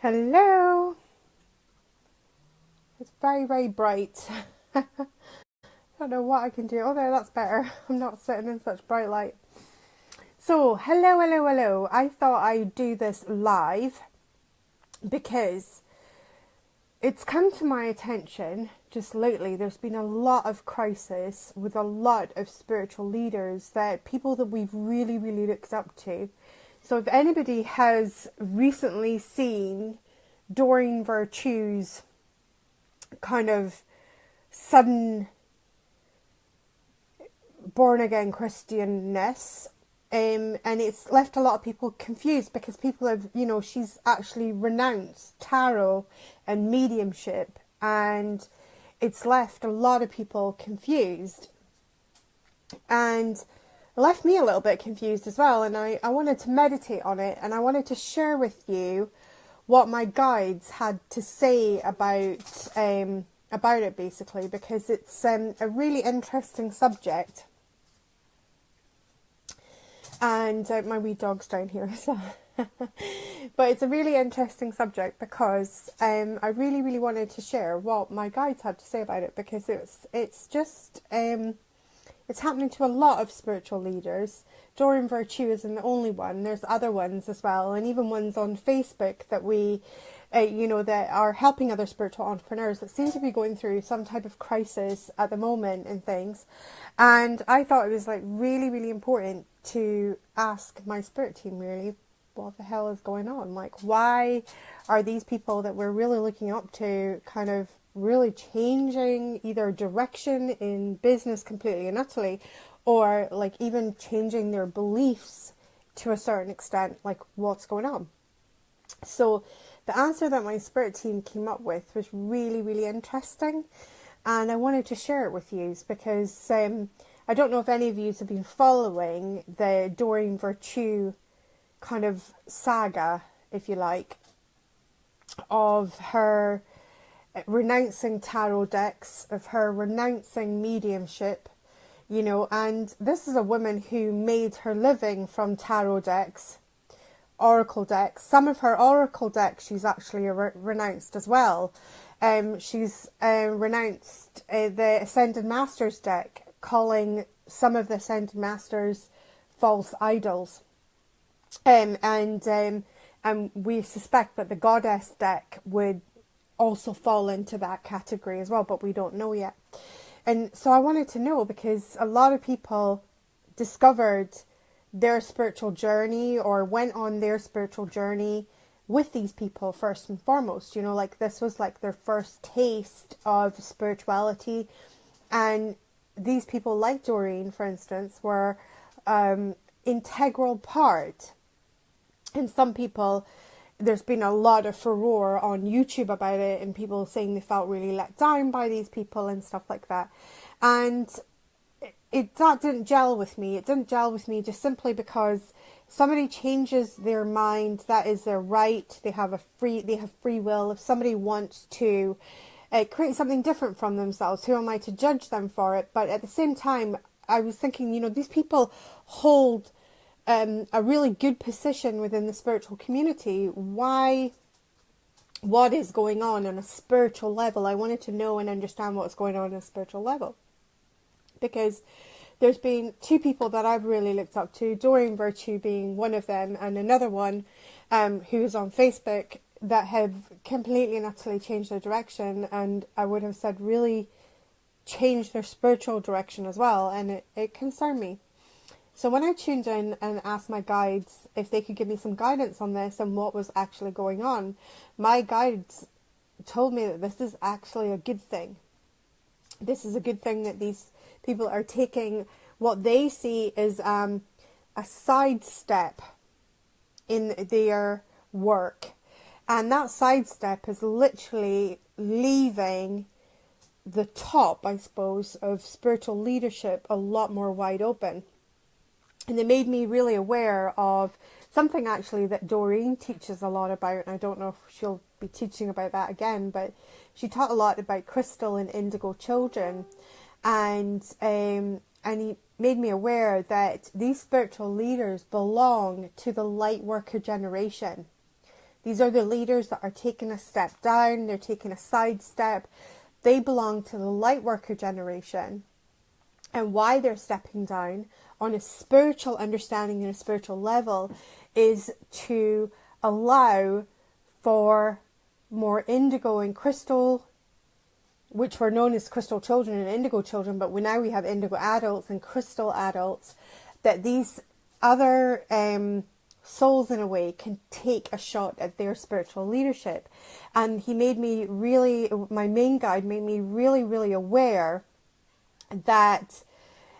Hello. It's very, very bright. I don't know what I can do. Oh, there, that's better. I'm not sitting in such bright light. So, hello, hello, hello. I thought I'd do this live because it's come to my attention just lately. There's been a lot of crisis with a lot of spiritual leaders, that people that we've really, really looked up to. So, if anybody has recently seen Doreen Virtue's kind of sudden born again Christianness, and it's left a lot of people confused because people have, she's actually renounced tarot and mediumship, and it's left a lot of people confused, and it left me a little bit confused as well. And I wanted to meditate on it, and I wanted to share with you what my guides had to say about it, basically, because it's a really interesting subject. And my wee dog's down here, so but it's a really interesting subject because I really, really wanted to share what my guides had to say about it, because it's just it's happening to a lot of spiritual leaders. Doreen Virtue isn't the only one. There's other ones as well, and even ones on Facebook that we, that are helping other spiritual entrepreneurs that seem to be going through some type of crisis at the moment and things. And I thought it was really, really important to ask my spirit team, really, what the hell is going on? Why are these people that we're really looking up to kind of really changing either direction in business completely and utterly, or even changing their beliefs to a certain extent? What's going on? So the answer that my spirit team came up with was really, really interesting, and I wanted to share it with you because I don't know if any of you have been following the Doreen Virtue kind of saga, if you like, of her renouncing tarot decks, of her renouncing mediumship, and this is a woman who made her living from tarot decks, oracle decks. Some of her oracle decks she's actually renounced as well. She's renounced the Ascended Masters deck, calling some of the Ascended Masters false idols. And we suspect that the Goddess deck would also fall into that category as well, but we don't know yet. And so I wanted to know, because a lot of people discovered their spiritual journey or went on their spiritual journey with these people first and foremost. This was their first taste of spirituality, and these people, like Doreen, for instance, were integral part. And some people, there's been a lot of furore on YouTube about it, and people saying they felt really let down by these people and stuff like that. And that didn't gel with me. It didn't gel with me just simply because somebody changes their mind, that is their right. They have free will. If somebody wants to create something different from themselves, who am I to judge them for it? But at the same time, I was thinking, these people hold a really good position within the spiritual community. Why? What is going on a spiritual level? I wanted to know and understand what's going on a spiritual level, because there's been two people that I've really looked up to, Doreen Virtue being one of them, and another one who's on Facebook, that have completely and utterly changed their direction, and I would have said really changed their spiritual direction as well, and it concerned me. So when I tuned in and asked my guides if they could give me some guidance on this and what was actually going on, my guides told me that this is actually a good thing. This is a good thing that these people are taking what they see as a sidestep in their work. And that sidestep is literally leaving the top, I suppose, of spiritual leadership a lot more wide open. And it made me really aware of something actually that Doreen teaches a lot about. And I don't know if she'll be teaching about that again, but she taught a lot about crystal and indigo children. And he made me aware that these spiritual leaders belong to the light worker generation. These are the leaders that are taking a step down. They're taking a side step. They belong to the light worker generation. And why they're stepping down on a spiritual understanding and a spiritual level is to allow for more indigo and crystal, which were known as crystal children and indigo children, but now we have indigo adults and crystal adults, that these other souls in a way can take a shot at their spiritual leadership. And he made me really, my main guide made me really, really aware that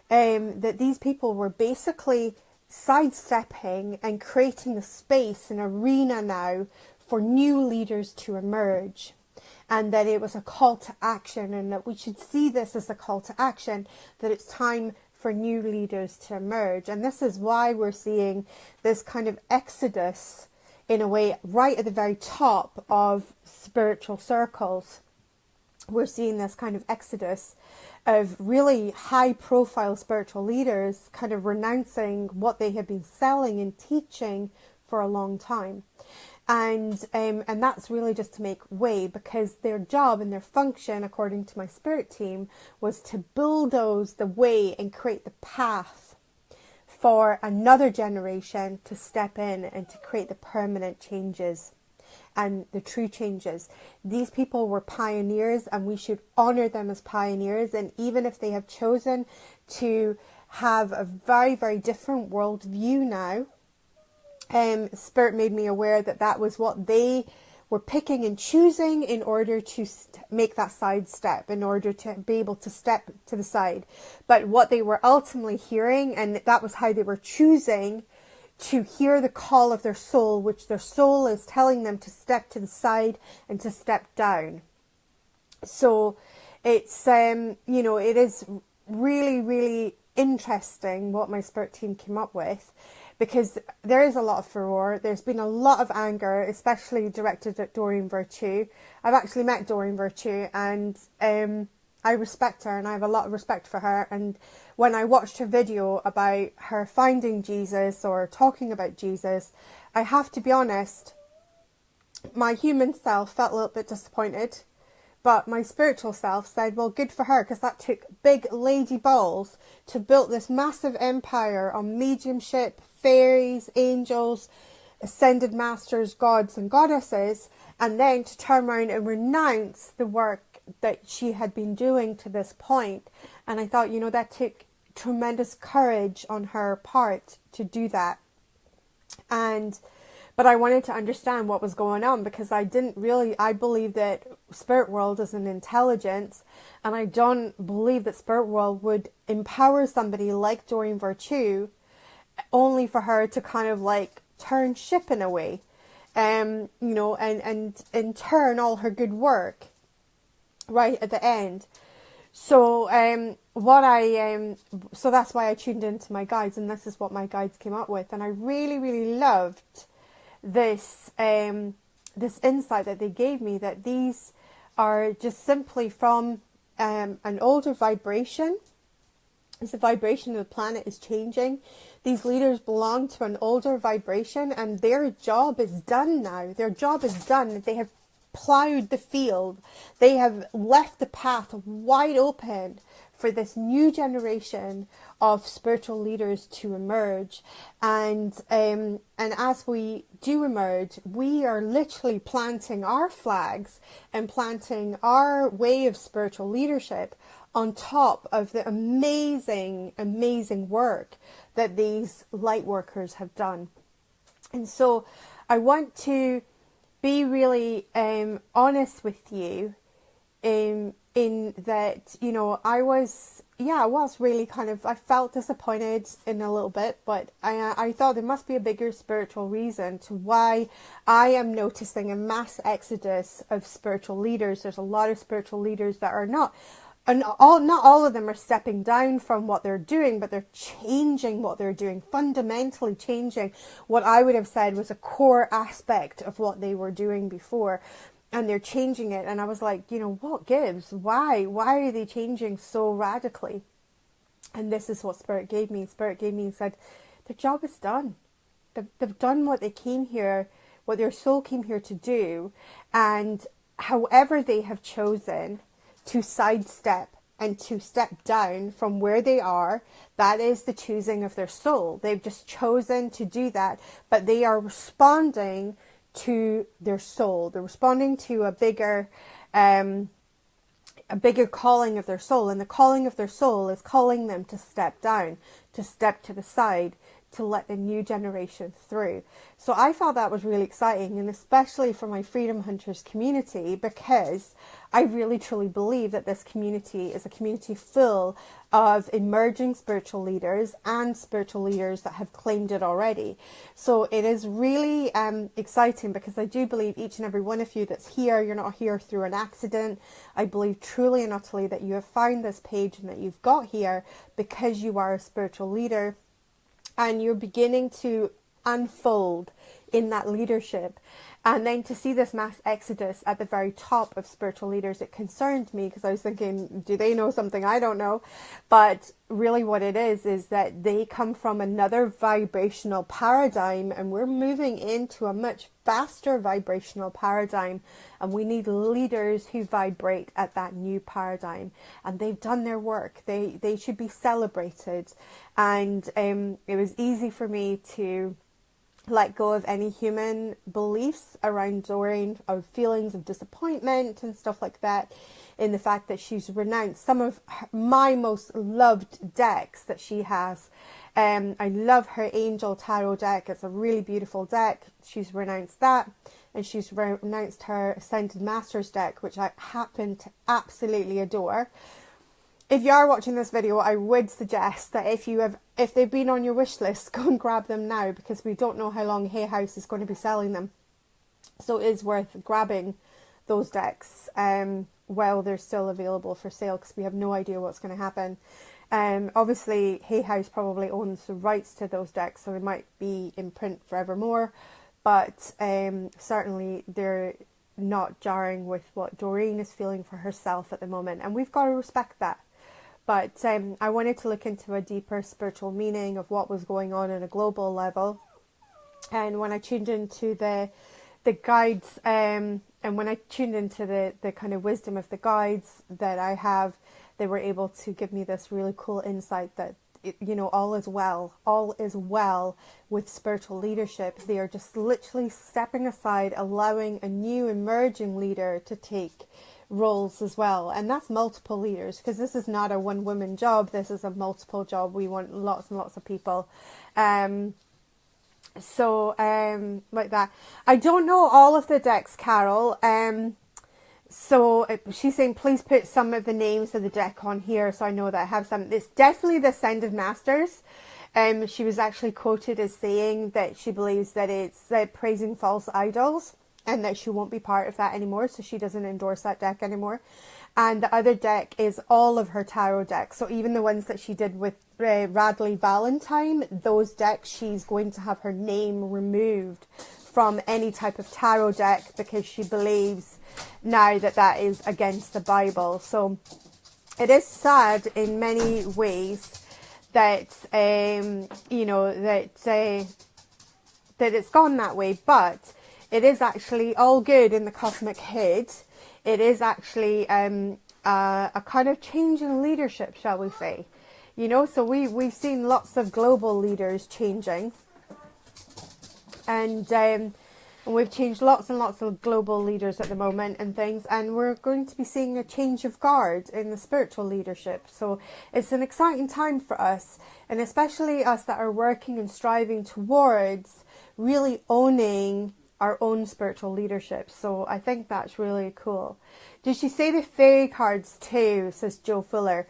that these people were basically sidestepping and creating a space, an arena now for new leaders to emerge, and that it was a call to action, and that we should see this as a call to action, that it's time for new leaders to emerge. And this is why we're seeing this kind of exodus in a way right at the very top of spiritual circles. We're seeing this kind of exodus of really high profile spiritual leaders kind of renouncing what they have been selling and teaching for a long time. And that's really just to make way, because their job and their function, according to my spirit team, was to bulldoze the way and create the path for another generation to step in and to create the permanent changes and the true changes. These people were pioneers, and we should honor them as pioneers. And even if they have chosen to have a very, very different worldview now, Spirit made me aware that that was what they were picking and choosing in order to make that side step, in order to be able to step to the side. But what they were ultimately hearing, and that was how they were choosing to hear the call of their soul, which their soul is telling them to step to the side and to step down. So it's, it is really, really interesting what my spirit team came up with, because there is a lot of furore. There's been a lot of anger, especially directed at Doreen Virtue. I've actually met Doreen Virtue, and I respect her, and I have a lot of respect for her. And when I watched her video about her finding Jesus or talking about Jesus, I have to be honest, my human self felt a little bit disappointed, but my spiritual self said, well, good for her, because that took big lady balls to build this massive empire on mediumship, fairies, angels, ascended masters, gods and goddesses, and then to turn around and renounce the work that she had been doing to this point. And I thought, that took tremendous courage on her part to do that. But I wanted to understand what was going on, because I believe that spirit world is an intelligence, and I don't believe that spirit world would empower somebody like Doreen Virtue only for her to kind of like turn ship in a way, and turn all her good work right at the end. So so that's why I tuned into my guides, and this is what my guides came up with. And I really, really loved this this insight that they gave me, that these are just simply from an older vibration. As the vibration of the planet is changing, these leaders belong to an older vibration, and their job is done now. Their job is done. They have plowed the field. They have left the path wide open for this new generation of spiritual leaders to emerge. And as we do emerge, we are literally planting our flags and planting our way of spiritual leadership on top of the amazing, amazing work that these light workers have done. And so I want to be really honest with you in that, I was really I felt disappointed in a little bit, but I thought there must be a bigger spiritual reason to why I am noticing a mass exodus of spiritual leaders. There's a lot of spiritual leaders that are not all of them are stepping down from what they're doing, but they're changing what they're doing, fundamentally changing what I would have said was a core aspect of what they were doing before. And they're changing it. And I was like, what gives? Why are they changing so radically? And this is what Spirit gave me. Spirit gave me and said, their job is done. They've done what they came here what their soul came here to do, and however they have chosen to sidestep and to step down from where they are, that is the choosing of their soul. They've just chosen to do that, but they are responding to their soul. They're responding to a bigger calling of their soul, and the calling of their soul is calling them to step down, to step to the side, to let the new generation through. So I thought that was really exciting, and especially for my Freedom Hunters community, because I really truly believe that this community is a community full of emerging spiritual leaders and spiritual leaders that have claimed it already. So it is really exciting, because I do believe each and every one of you that's here, you're not here through an accident. I believe truly and utterly that you have found this page and that you've got here because you are a spiritual leader, and you're beginning to unfold in that leadership. And then to see this mass exodus at the very top of spiritual leaders, it concerned me, because I was thinking, do they know something I don't know? But really what it is that they come from another vibrational paradigm, and we're moving into a much faster vibrational paradigm, and we need leaders who vibrate at that new paradigm. And they've done their work. They should be celebrated. And it was easy for me to let go of any human beliefs around Doreen, of feelings of disappointment and stuff like that, in the fact that she's renounced some of my most loved decks that she has. I love her Angel Tarot deck. It's a really beautiful deck. She's renounced that, and she's renounced her Ascended Masters deck, which I happen to absolutely adore. If you are watching this video, I would suggest that if they've been on your wish list, go and grab them now, because we don't know how long Hay House is going to be selling them. So it is worth grabbing those decks while they're still available for sale, because we have no idea what's going to happen. Obviously, Hay House probably owns the rights to those decks, so they might be in print forevermore. But certainly they're not jarring with what Doreen is feeling for herself at the moment, and we've got to respect that. But I wanted to look into a deeper spiritual meaning of what was going on a global level. And when I tuned into the guides, and when I tuned into the kind of wisdom of the guides that I have, they were able to give me this really cool insight that, all is well with spiritual leadership. They are just literally stepping aside, allowing a new emerging leader to take roles as well. And that's multiple leaders, because this is not a one woman job. This is a multiple job. We want lots and lots of people. Like that. I don't know all of the decks, Carol. So she's saying, please put some of the names of the deck on here so I know that I have some. It's definitely the Ascended Masters. She was actually quoted as saying that she believes that it's praising false idols, and that she won't be part of that anymore, so she doesn't endorse that deck anymore. And the other deck is all of her tarot decks. So even the ones that she did with Radley Valentine, those decks, she's going to have her name removed from any type of tarot deck, because she believes now that that is against the Bible. So it is sad in many ways that that it's gone that way, but it is actually all good in the cosmic hood. It is actually a kind of change in leadership, shall we say. So we've seen lots of global leaders changing. And we've changed lots and lots of global leaders at the moment and things. And we're going to be seeing a change of guard in the spiritual leadership. So it's an exciting time for us. And especially us that are working and striving towards really owning our own spiritual leadership. So I think that's really cool. Did she say the fairy cards too, says Joe Fuller?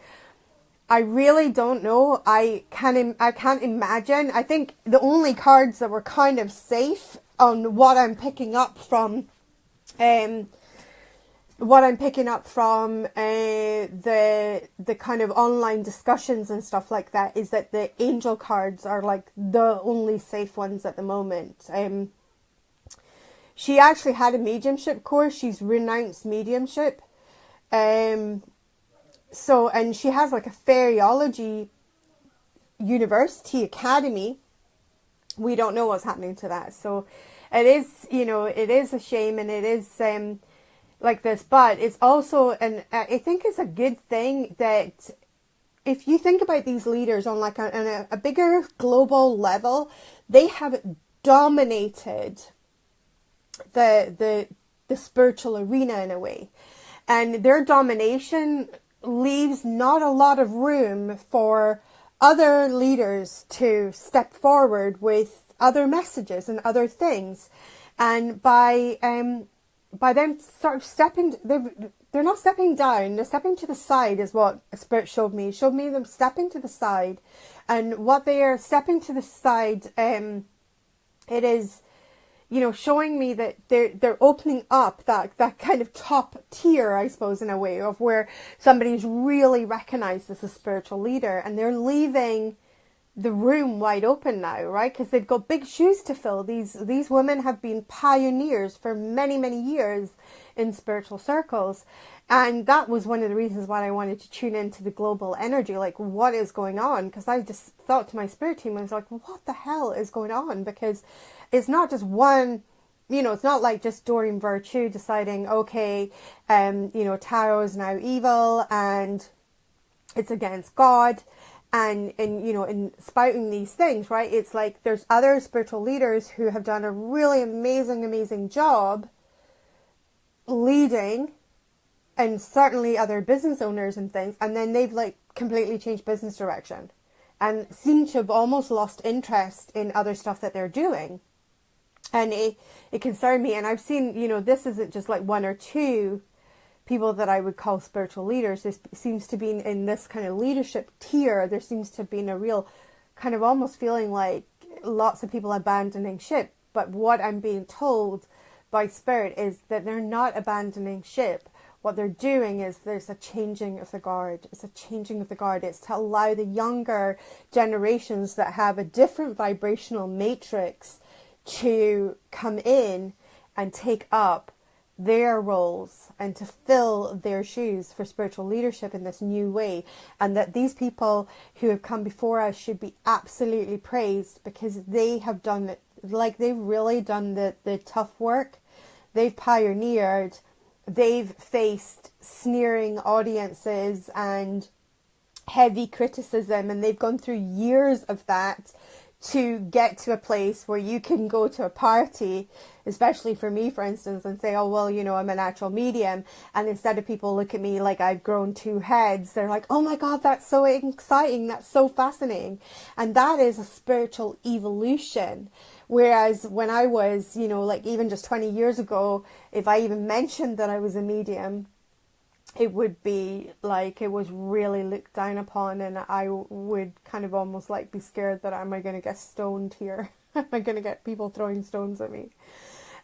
I really don't know. I can't imagine. I think the only cards that were kind of safe on what I'm picking up from the kind of online discussions and stuff like that is that the angel cards are like the only safe ones at the moment. She actually had a mediumship course. She's renounced mediumship. And she has like a fairyology university academy. we don't know what's happening to that. So it is, it is a shame, and it is like this, but it's also, and I think it's a good thing that if you think about these leaders on like a bigger global level, they have dominated the spiritual arena in a way, and their domination leaves not a lot of room for other leaders to step forward with other messages and other things. And by them sort of stepping, they're not stepping down, they're stepping to the side, is what Spirit showed me. It showed me them stepping to the side, and what they are stepping to the side, it is, showing me that they're opening up that kind of top tier, I suppose, in a way, of where somebody's really recognized as a spiritual leader, and they're leaving the room wide open now, right? Because they've got big shoes to fill. These women have been pioneers for many, many years in spiritual circles. And that was one of the reasons why I wanted to tune into the global energy, like what is going on? Because I just thought to my spirit team, I was like, what the hell is going on? Because it's not just one, it's not like just Doreen Virtue deciding, okay, tarot is now evil and it's against God. And in spouting these things, right? It's like there's other spiritual leaders who have done a really amazing job leading, and certainly other business owners and things, and then they've like completely changed business direction and seem to have almost lost interest in other stuff that they're doing. And it concerned me. And I've seen, this isn't just like one or two people that I would call spiritual leaders. This seems to be in this kind of leadership tier. There seems to have been a real kind of almost feeling like lots of people abandoning ship. But what I'm being told by Spirit is that they're not abandoning ship. What they're doing is there's a changing of the guard. It's a changing of the guard. It's to allow the younger generations that have a different vibrational matrix to come in and take up their roles and to fill their shoes for spiritual leadership in this new way. And that these people who have come before us should be absolutely praised, because they have done it, like they've really done the tough work. They've pioneered, they've faced sneering audiences and heavy criticism, and they've gone through years of that to get to a place where you can go to a party, especially for me, for instance, and say, oh, well, I'm a natural medium. And instead of people look at me like I've grown two heads, they're like, oh my God, that's so exciting. That's so fascinating. And that is a spiritual evolution. Whereas when I was, like even just 20 years ago, if I even mentioned that I was a medium, it would be like it was really looked down upon, and I would kind of almost like be scared that am I going to get stoned here? Am I going to get people throwing stones at me?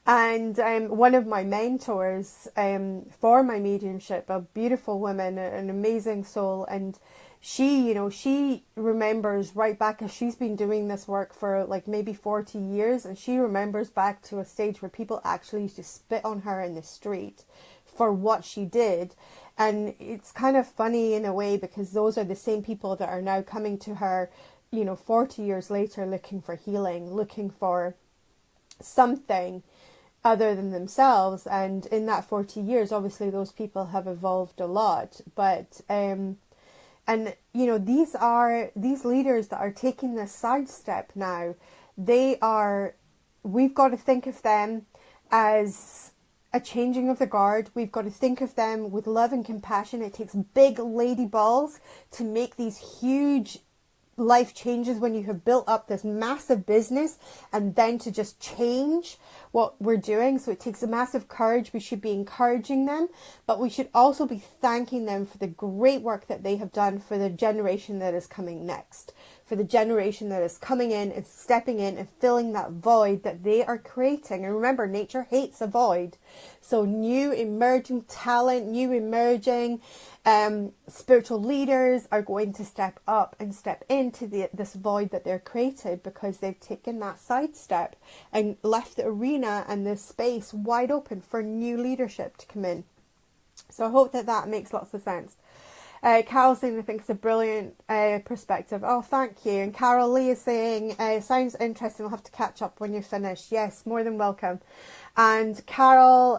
And one of my mentors for my mediumship, a beautiful woman, an amazing soul, and she, she remembers right back, as she's been doing this work for like maybe 40 years, and she remembers back to a stage where people actually used to spit on her in the street for what she did. And it's kind of funny in a way, because those are the same people that are now coming to her, 40 years later, looking for healing, looking for something other than themselves. And in that 40 years, obviously those people have evolved a lot. But and these leaders that are taking this sidestep now, we've got to think of them as a changing of the guard. We've got to think of them with love and compassion. It takes big lady balls to make these huge life changes when you have built up this massive business, and then to just change what we're doing. So it takes a massive courage. We should be encouraging them, but we should also be thanking them for the great work that they have done for the generation that is coming next, for the generation that is coming in and stepping in and filling that void that they are creating. And remember, nature hates a void. So new emerging talent, new emerging spiritual leaders are going to step up and step into this void that they're created, because they've taken that sidestep and left the arena and the space wide open for new leadership to come in. So I hope that makes lots of sense. Carol saying, I think it's a brilliant perspective. Oh, thank you. And Carol Lee is saying, sounds interesting. We'll have to catch up when you're finished. Yes, more than welcome. And Carol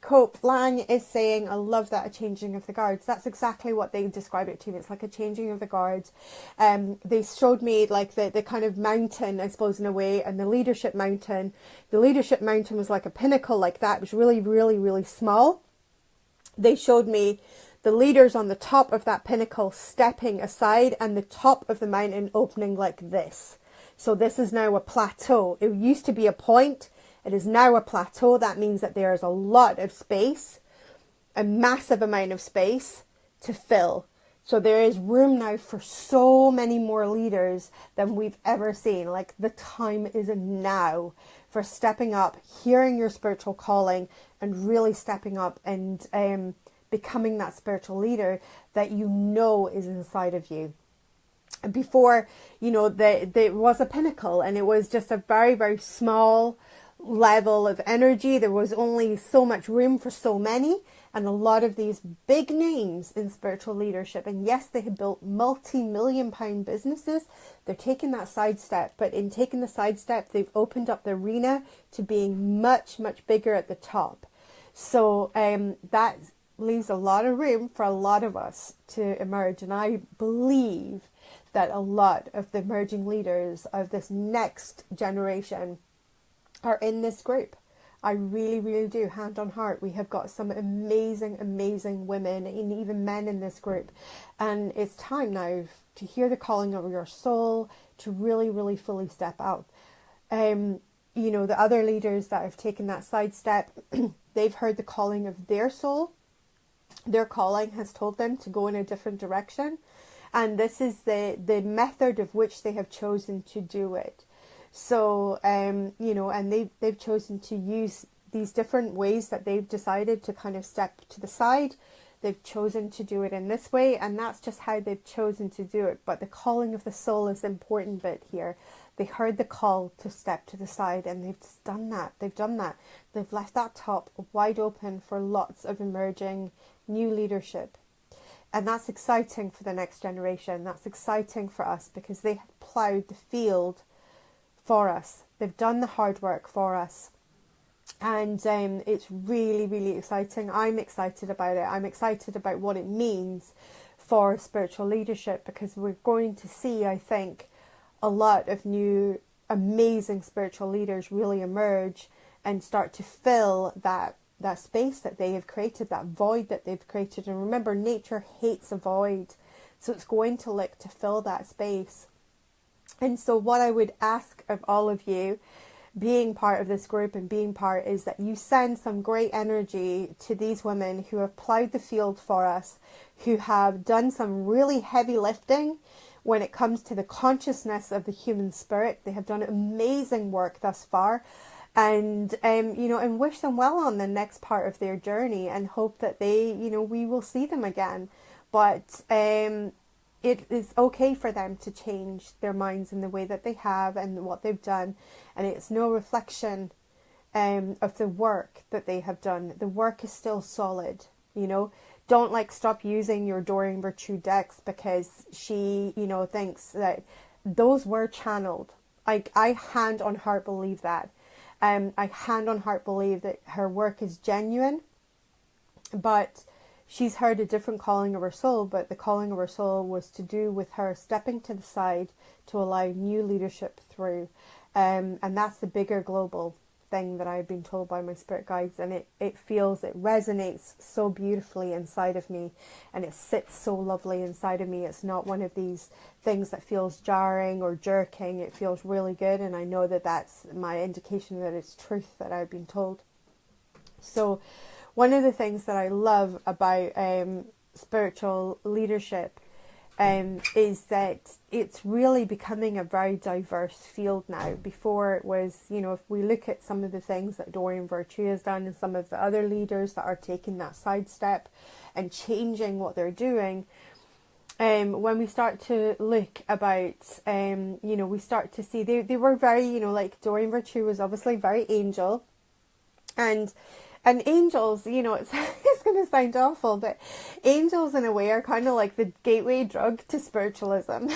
Cope Lang is saying, I love that, a changing of the guards. That's exactly what they described it to me. It's like a changing of the guards. They showed me like the kind of mountain, I suppose, in a way, and the leadership mountain. The leadership mountain was like a pinnacle like that. It was really, really, really small. They showed me the leaders on the top of that pinnacle stepping aside and the top of the mountain opening like this. So this is now a plateau. It used to be a point. It is now a plateau. That means that there is a lot of space, a massive amount of space to fill. So there is room now for so many more leaders than we've ever seen. Like, the time is now for stepping up, hearing your spiritual calling, and really stepping up and becoming that spiritual leader that you know is inside of you. Before, you know, there was a pinnacle, and it was just a very, very small level of energy. There was only so much room for so many, and a lot of these big names in spiritual leadership, and yes, they have built multi-million pound businesses, they're taking that sidestep, but in taking the sidestep, they've opened up the arena to being much, much bigger at the top. So that leaves a lot of room for a lot of us to emerge, and I believe that a lot of the emerging leaders of this next generation are in this group. I really, really do, hand on heart. We have got some amazing, amazing women and even men in this group. And it's time now to hear the calling of your soul, to really, really fully step out. You know, the other leaders that have taken that side step, they've heard the calling of their soul. Their calling has told them to go in a different direction. And this is the method of which they have chosen to do it. So, you know, and they've chosen to use these different ways that they've decided to kind of step to the side. They've chosen to do it in this way, and that's just how they've chosen to do it. But the calling of the soul is the important bit here. They heard the call to step to the side, and they've just done that. They've done that. They've left that top wide open for lots of emerging new leadership. And that's exciting for the next generation. That's exciting for us because they have ploughed the field for us. They've done the hard work for us, and it's really, really exciting. I'm excited about it. I'm excited about what it means for spiritual leadership, because we're going to see, I think, a lot of new amazing spiritual leaders really emerge and start to fill that space that they have created, that void that they've created. And remember, nature hates a void, so it's going to look to fill that space. And so what I would ask of all of you being part of this group and being part is that you send some great energy to these women who have ploughed the field for us, who have done some really heavy lifting when it comes to the consciousness of the human spirit. They have done amazing work thus far, and you know, and wish them well on the next part of their journey, and hope that they, you know, we will see them again. But it is okay for them to change their minds in the way that they have and what they've done. And it's no reflection of the work that they have done. The work is still solid, you know. Don't stop using your Doreen Virtue decks because she, you know, thinks that those were channeled. I hand on heart believe that. I hand on heart believe that her work is genuine, but she's heard a different calling of her soul, but the calling of her soul was to do with her stepping to the side to allow new leadership through. And that's the bigger global thing that I've been told by my spirit guides. And it resonates so beautifully inside of me, and it sits so lovely inside of me. It's not one of these things that feels jarring or jerking. It feels really good. And I know that that's my indication that it's truth that I've been told. So one of the things that I love about spiritual leadership is that it's really becoming a very diverse field now. Before it was, you know, if we look at some of the things that Doreen Virtue has done and some of the other leaders that are taking that sidestep and changing what they're doing, when we start to look about, you know, we start to see they were very, you know, like Doreen Virtue was obviously very angel, and angels, you know, it's going going to sound awful, but angels in a way are kind of like the gateway drug to spiritualism.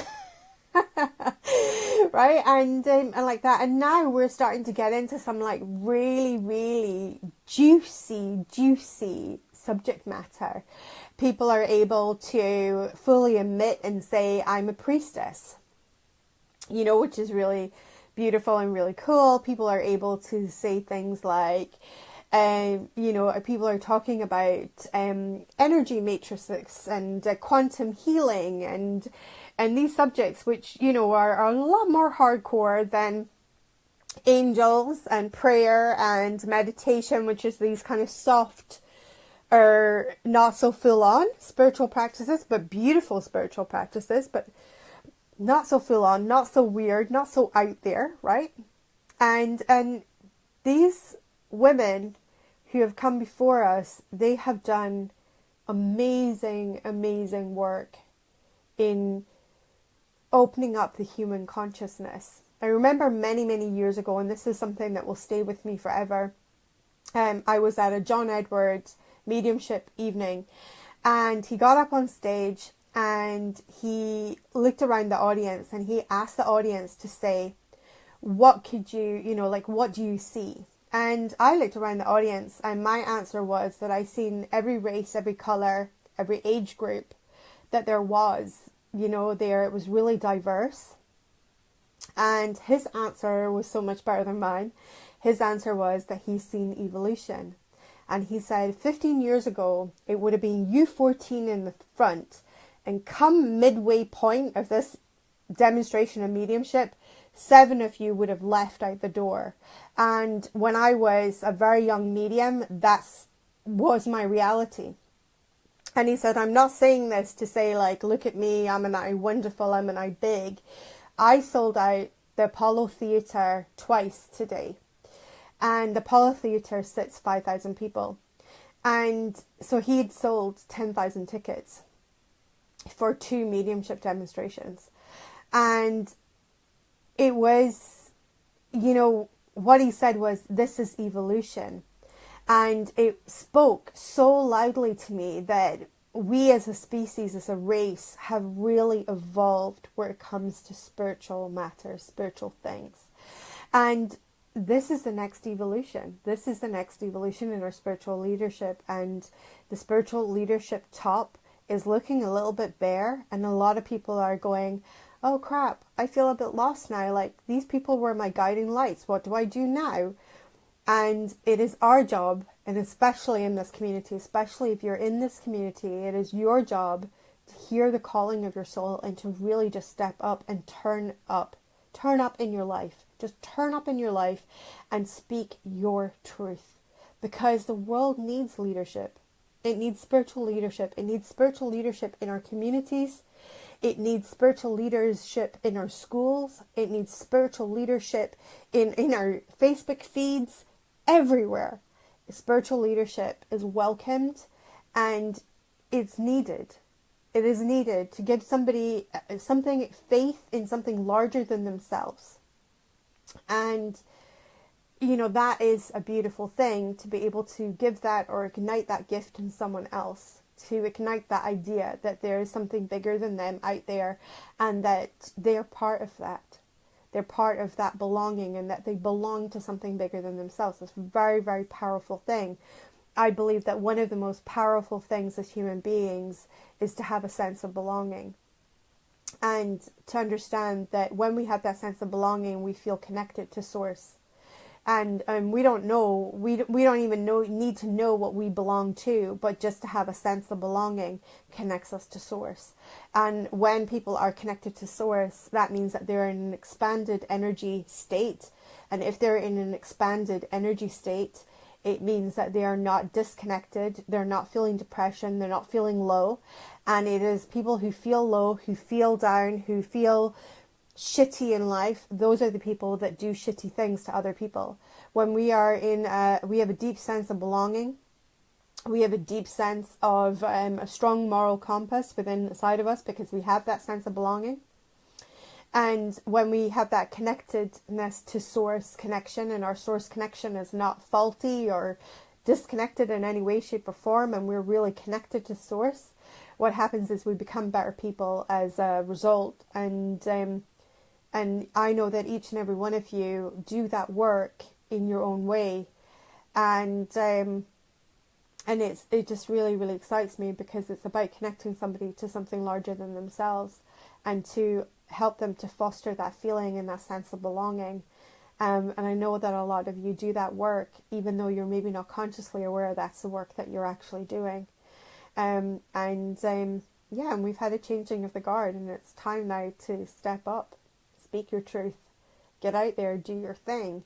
Right? And like that. And now we're starting to get into some like really, really juicy subject matter. People are able to fully admit and say, I'm a priestess, you know, which is really beautiful and really cool. People are able to say things like, you know, people are talking about energy matrices and quantum healing and these subjects, which, you know, are a lot more hardcore than angels and prayer and meditation, which is these kind of soft or not so full on spiritual practices, but beautiful spiritual practices, but not so full on, not so weird, not so out there, right? And these women who have come before us, they have done amazing work in opening up the human consciousness. I remember many years ago, and this is something that will stay with me forever. I was at a John Edwards mediumship evening, and he got up on stage and he looked around the audience and he asked the audience to say, what could you know, like, what do you see? And I looked around the audience and my answer was that I seen every race, every colour, every age group that there was, you know, there. It was really diverse. And his answer was so much better than mine. His answer was that he's seen evolution. And he said 15 years ago, it would have been you 14 in the front. And come midway point of this demonstration of mediumship, 7 of you would have left out the door. And when I was a very young medium, that was my reality. And he said, I'm not saying this to say, like, look at me, I'm an I wonderful, I'm an I big. I sold out the Apollo Theatre twice today. And the Apollo Theatre sits 5,000 people. And so he had sold 10,000 tickets for 2 mediumship demonstrations. And it was, you know, what he said was, this is evolution. And it spoke so loudly to me that we as a species, as a race, have really evolved where it comes to spiritual matters, spiritual things. And this is the next evolution. This is the next evolution in our spiritual leadership. And the spiritual leadership top is looking a little bit bare. And a lot of people are going, oh crap, I feel a bit lost now. Like, these people were my guiding lights. What do I do now? And it is our job, and especially in this community, especially if you're in this community, it is your job to hear the calling of your soul and to really just step up and turn up in your life. Just turn up in your life and speak your truth, because the world needs leadership. It needs spiritual leadership. It needs spiritual leadership in our communities. It needs spiritual leadership in our schools. It needs spiritual leadership in our Facebook feeds, everywhere. Spiritual leadership is welcomed and it's needed. It is needed to give somebody faith in something larger than themselves. And, you know, that is a beautiful thing, to be able to give that or ignite that gift in someone else. To ignite that idea that there is something bigger than them out there and that they're part of that. They're part of that belonging and that they belong to something bigger than themselves. It's a very, very powerful thing. I believe that one of the most powerful things as human beings is to have a sense of belonging. And to understand that when we have that sense of belonging, we feel connected to Source. And we don't even need to know what we belong to, but just to have a sense of belonging connects us to Source. And when people are connected to Source, that means that they're in an expanded energy state. And if they're in an expanded energy state, it means that they are not disconnected, they're not feeling depression, they're not feeling low. And it is people who feel low, who feel down, who feel shitty in life, those are the people that do shitty things to other people. When we are we have a deep sense of belonging, we have a deep sense of a strong moral compass within inside of us, because we have that sense of belonging. And when we have that connectedness to Source connection, and our Source connection is not faulty or disconnected in any way, shape or form, and we're really connected to source, what happens is we become better people as a result. And I know that each and every one of you do that work in your own way. And it just really, really excites me, because it's about connecting somebody to something larger than themselves, and to help them to foster that feeling and that sense of belonging. And I know that a lot of you do that work, even though you're maybe not consciously aware that's the work that you're actually doing. And we've had a changing of the guard, and it's time now to step up, speak your truth, get out there, do your thing.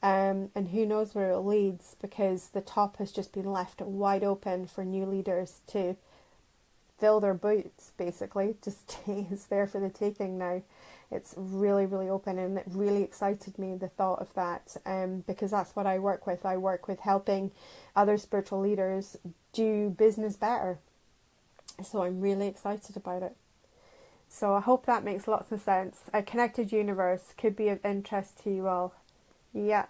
And who knows where it leads, because the top has just been left wide open for new leaders to fill their boots, basically. Just is there for the taking now. It's really, really open, and it really excited me, the thought of that, because that's what I work with. I work with helping other spiritual leaders do business better. So I'm really excited about it. So I hope that makes lots of sense. A connected universe could be of interest to you all. Yeah.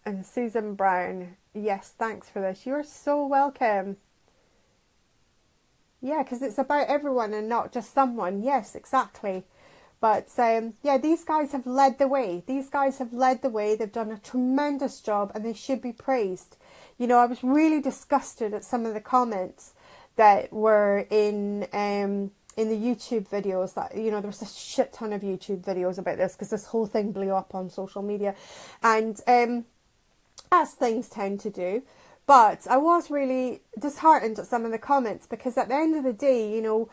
And Susan Brown, yes, thanks for this. You're so welcome. Yeah, because it's about everyone and not just someone. Yes, exactly. But these guys have led the way. These guys have led the way. They've done a tremendous job, and they should be praised. You know, I was really disgusted at some of the comments that were in the YouTube videos. That, you know, there was a shit ton of YouTube videos about this, because this whole thing blew up on social media, and as things tend to do. But I was really disheartened at some of the comments, because at the end of the day, you know,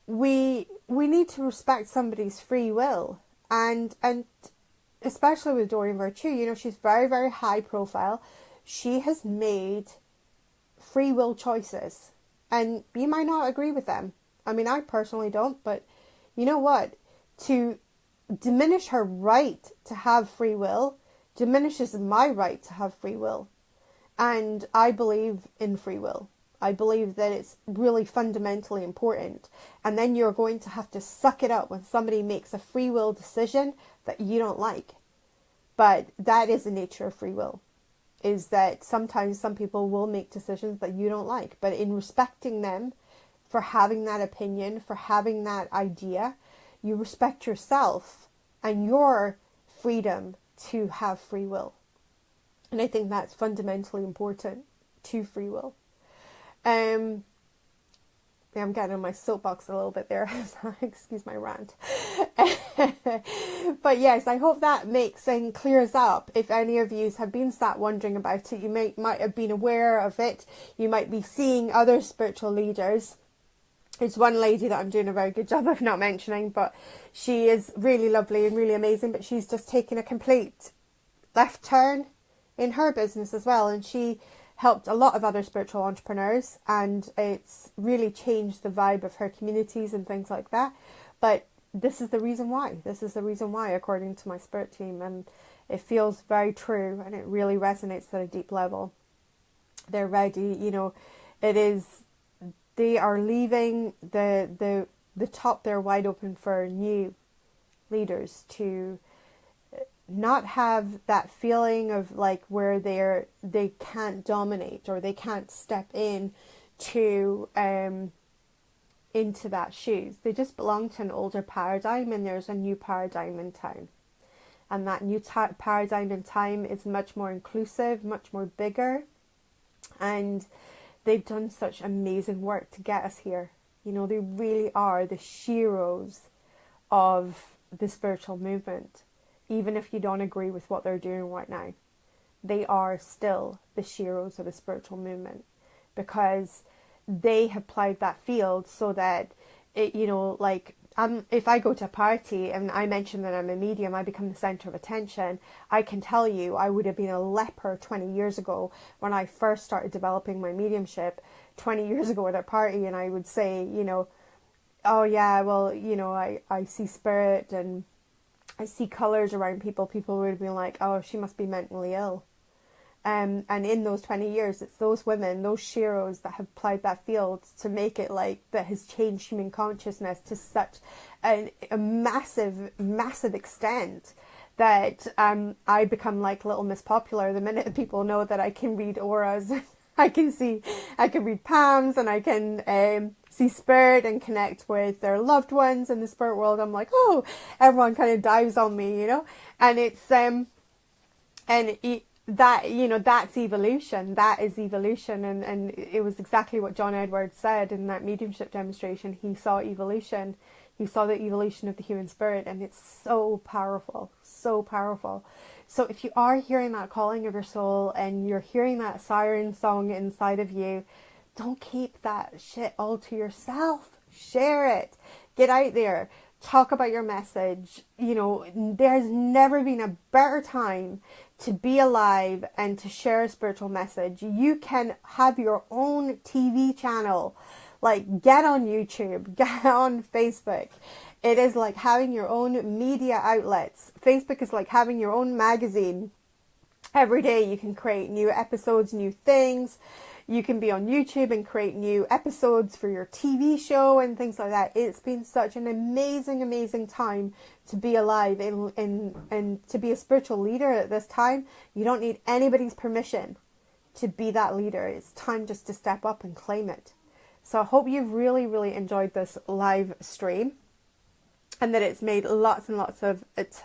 we need to respect somebody's free will, and especially with Doreen Virtue, you know, she's very, very high profile. She has made free will choices, and you might not agree with them. I mean, I personally don't, but you know what? To diminish her right to have free will diminishes my right to have free will. And I believe in free will. I believe that it's really fundamentally important. And then you're going to have to suck it up when somebody makes a free will decision that you don't like. But that is the nature of free will, is that sometimes some people will make decisions that you don't like. But in respecting them for having that opinion, for having that idea, you respect yourself and your freedom to have free will. And I think that's fundamentally important to free will. I'm getting on my soapbox a little bit there. Excuse my rant. But yes, I hope that makes and clears up. If any of you have been sat wondering about it, you might have been aware of it. You might be seeing other spiritual leaders. It's one lady that I'm doing a very good job of not mentioning, but she is really lovely and really amazing. But she's just taken a complete left turn in her business as well, and she helped a lot of other spiritual entrepreneurs, and it's really changed the vibe of her communities and things like that. But this is the reason why, according to my spirit team, and it feels very true, and it really resonates at a deep level. They're ready, you know, they are leaving the top there wide open for new leaders to not have that feeling of like where they can't dominate or they can't step in to into that shoes. They just belong to an older paradigm, and there's a new paradigm in time, and that new paradigm in time is much more inclusive, much more bigger, and they've done such amazing work to get us here. You know, they really are the heroes of the spiritual movement. Even if you don't agree with what they're doing right now, they are still the heroes of the spiritual movement, because they have plowed that field so that, it, you know, like, if I go to a party and I mention that I'm a medium, I become the centre of attention. I can tell you, I would have been a leper 20 years ago when I first started developing my mediumship 20 years ago at a party, and I would say, you know, oh yeah, well, you know, I see spirit and I see colours around people. People would have been like, oh, she must be mentally ill. And in those 20 years, it's those women, those sheroes that have ploughed that field to make it like that has changed human consciousness to such a massive, massive extent that I become like Little Miss Popular the minute people know that I can read auras I can read palms, and I can see spirit and connect with their loved ones in the spirit world. I'm like, oh, everyone kind of dives on me, you know, and it's that, you know, that's evolution. That is evolution, and it was exactly what John Edwards said in that mediumship demonstration. He saw evolution. He saw the evolution of the human spirit, and it's so powerful, so powerful. So if you are hearing that calling of your soul and you're hearing that siren song inside of you, don't keep that shit all to yourself. Share it. Get out there. Talk about your message. You know, there's never been a better time to be alive and to share a spiritual message. You can have your own TV channel. Like, get on YouTube, get on Facebook. It is like having your own media outlets. Facebook is like having your own magazine. Every day you can create new episodes, new things. You can be on YouTube and create new episodes for your TV show and things like that. It's been such an amazing, amazing time to be alive and to be a spiritual leader at this time. You don't need anybody's permission to be that leader. It's time just to step up and claim it. So I hope you've really, really enjoyed this live stream and that it's made lots and lots of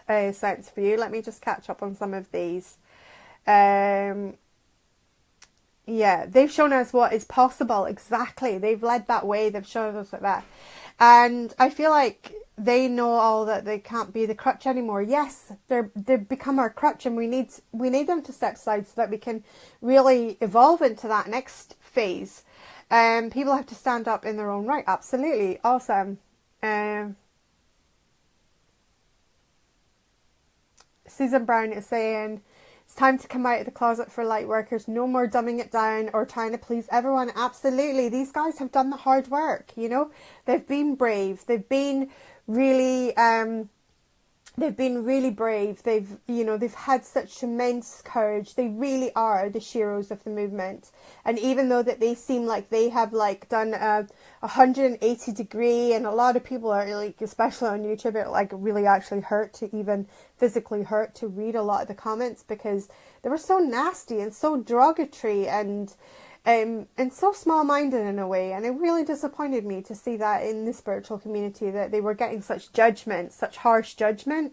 sense for you. Let me just catch up on some of these. Yeah, they've shown us what is possible. Exactly. They've led that way. They've shown us like that. And I feel like they know all that they can't be the crutch anymore. Yes, they've become our crutch, and we need them to step aside so that we can really evolve into that next phase. People have to stand up in their own right. Absolutely. Awesome. Susan Brown is saying, it's time to come out of the closet for light workers. No more dumbing it down or trying to please everyone. Absolutely. These guys have done the hard work, you know. They've been brave. They've been really brave. They've had such immense courage. They really are the sheroes of the movement. And even though that they seem like they have like done a 180 degree, and a lot of people are like, especially on YouTube, it like really actually hurt to even physically hurt to read a lot of the comments because they were so nasty and so derogatory and so small-minded in a way. And it really disappointed me to see that in the spiritual community, that they were getting such judgment, such harsh judgment.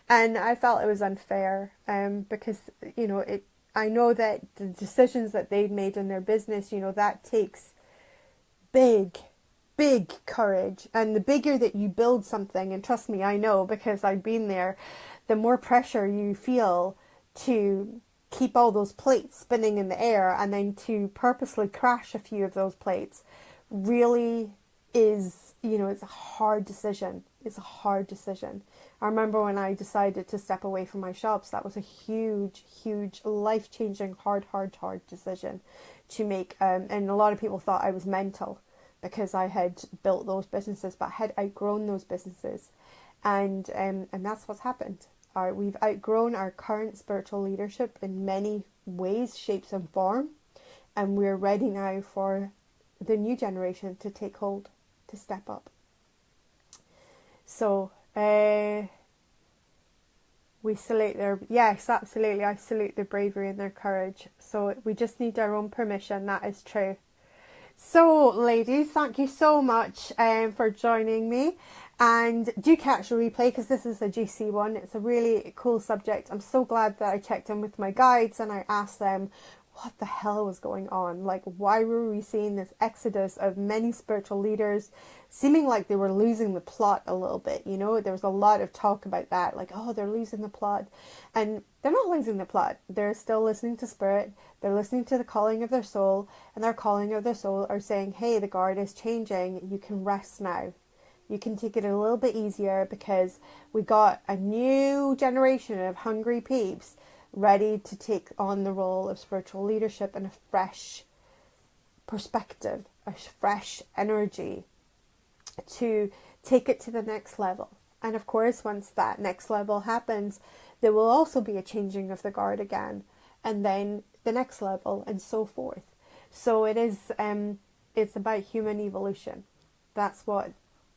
And I felt it was unfair, because, you know, I know that the decisions that they've made in their business, you know, that takes big courage. And the bigger that you build something, and trust me, I know because I've been there, the more pressure you feel to keep all those plates spinning in the air, and then to purposely crash a few of those plates really is, you know, it's a hard decision. It's a hard decision. I remember when I decided to step away from my shops, that was a huge, life-changing, hard decision to make. And a lot of people thought I was mental because I had built those businesses, but I had outgrown those businesses. And that's what's happened. We've outgrown our current spiritual leadership in many ways, shapes and form. And we're ready now for the new generation to take hold, to step up. So, we salute their, yes, absolutely, I salute their bravery and their courage. So we just need our own permission, that is true. So, ladies, thank you so much for joining me. And do catch a replay because this is a juicy one. It's a really cool subject. I'm so glad that I checked in with my guides and I asked them what the hell was going on. Like, why were we seeing this exodus of many spiritual leaders seeming like they were losing the plot a little bit? You know, there was a lot of talk about that. Like, oh, they're losing the plot. And they're not losing the plot. They're still listening to spirit. They're listening to the calling of their soul. And their calling of their soul are saying, hey, the guard is changing. You can rest now. You can take it a little bit easier because we got a new generation of hungry peeps ready to take on the role of spiritual leadership in a fresh perspective, a fresh energy to take it to the next level. And of course, once that next level happens, there will also be a changing of the guard again, and then the next level, and so forth. So it is, it's about human evolution. That's what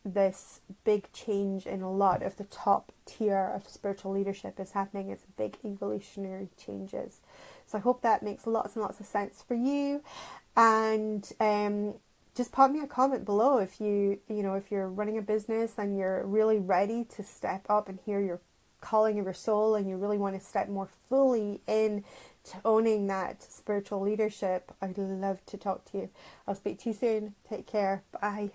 this big change in a lot of the top tier of spiritual leadership is happening. It's big evolutionary changes. So I hope that makes lots and lots of sense for you. And just pop me a comment below if if you're running a business and you're really ready to step up and hear your calling of your soul, and you really want to step more fully in to owning that spiritual leadership. I'd love to talk to you. I'll speak to you soon. Take care. Bye.